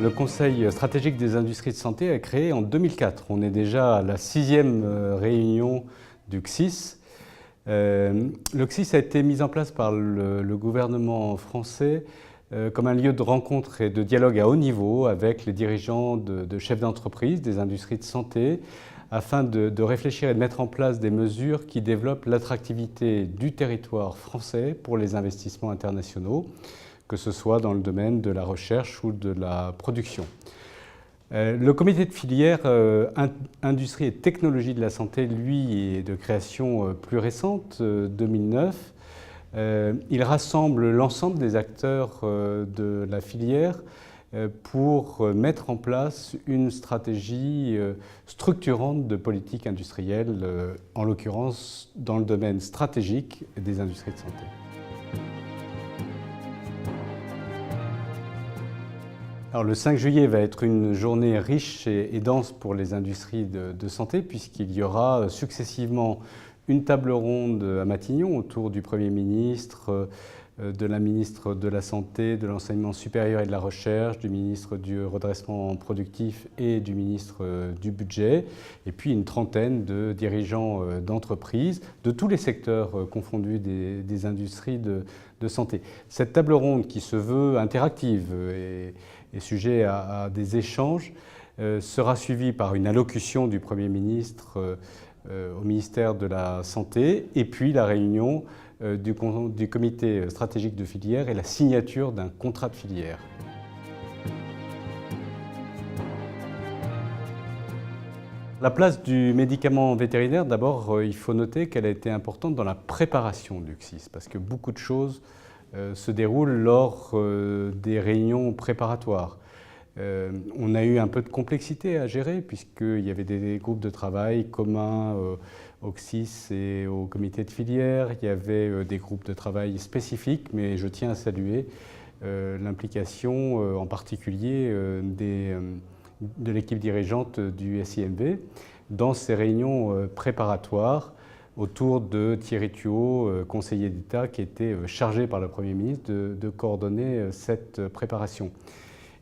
Le Conseil stratégique des industries de santé a créé en 2004. On est déjà à la 6e réunion du CSIS. Le CSIS a été mis en place par le gouvernement français comme un lieu de rencontre et de dialogue à haut niveau avec les dirigeants de chefs d'entreprise des industries de santé afin de réfléchir et de mettre en place des mesures qui développent l'attractivité du territoire français pour les investissements internationaux, que ce soit dans le domaine de la recherche ou de la production. Le comité de filière Industrie et Technologie de la Santé, lui, est de création plus récente, 2009. Il rassemble l'ensemble des acteurs de la filière pour mettre en place une stratégie structurante de politique industrielle, en l'occurrence dans le domaine stratégique des industries de santé. Alors, le 5 juillet va être une journée riche et dense pour les industries de santé puisqu'il y aura successivement une table ronde à Matignon autour du Premier ministre, de la ministre de la Santé, de l'Enseignement supérieur et de la Recherche, du ministre du Redressement productif et du ministre du Budget, et puis une trentaine de dirigeants d'entreprises de tous les secteurs confondus des industries de santé. Cette table ronde qui se veut interactive et sujet à des échanges sera suivie par une allocution du Premier ministre au ministère de la Santé et puis la réunion du comité stratégique de filière et la signature d'un contrat de filière. La place du médicament vétérinaire, d'abord, il faut noter qu'elle a été importante dans la préparation du CSIS parce que beaucoup de choses se déroulent lors des réunions préparatoires. On a eu un peu de complexité à gérer puisqu'il y avait des groupes de travail communs au CSIS et au comité de filière. Il y avait des groupes de travail spécifiques, mais je tiens à saluer l'implication en particulier de l'équipe dirigeante du SIMV dans ces réunions préparatoires autour de Thierry Tuot, conseiller d'État, qui était chargé par le Premier ministre de coordonner cette préparation.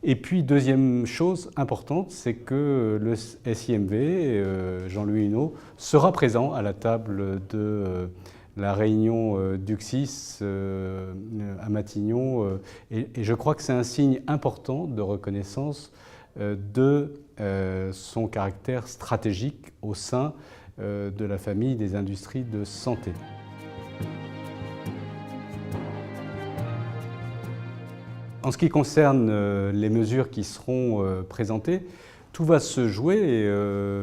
Et puis, deuxième chose importante, c'est que le SIMV, Jean-Louis Huneau, sera présent à la table de la réunion du CSIS à Matignon. Et je crois que c'est un signe important de reconnaissance de son caractère stratégique au sein de la famille des industries de santé. En ce qui concerne les mesures qui seront présentées, tout va se jouer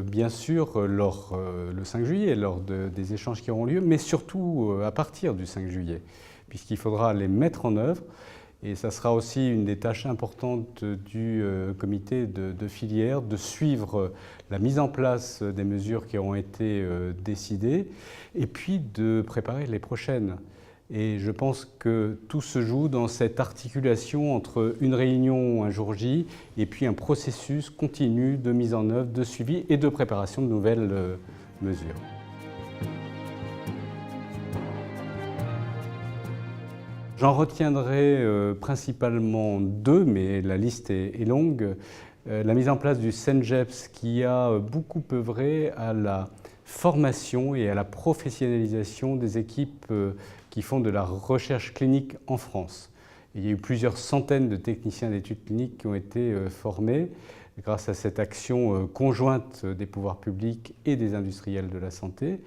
bien sûr le 5 juillet, lors des échanges qui auront lieu, mais surtout à partir du 5 juillet, puisqu'il faudra les mettre en œuvre. Et ça sera aussi une des tâches importantes du comité de filière, de suivre la mise en place des mesures qui auront été décidées, et puis de préparer les prochaines. Et je pense que tout se joue dans cette articulation entre une réunion un jour J et puis un processus continu de mise en œuvre, de suivi et de préparation de nouvelles mesures. J'en retiendrai principalement deux, mais la liste est longue. La mise en place du CENGEPS qui a beaucoup œuvré à la formation et à la professionnalisation des équipes qui font de la recherche clinique en France. Il y a eu plusieurs centaines de techniciens d'études cliniques qui ont été formés grâce à cette action conjointe des pouvoirs publics et des industriels de la santé.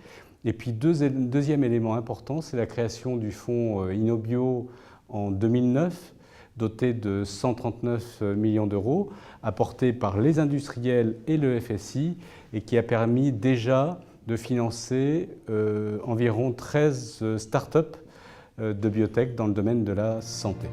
Et puis deuxième élément important, c'est la création du fonds Innobio en 2009, doté de 139 millions d'euros, apporté par les industriels et le FSI, et qui a permis déjà de financer environ 13 start-up de biotech dans le domaine de la santé.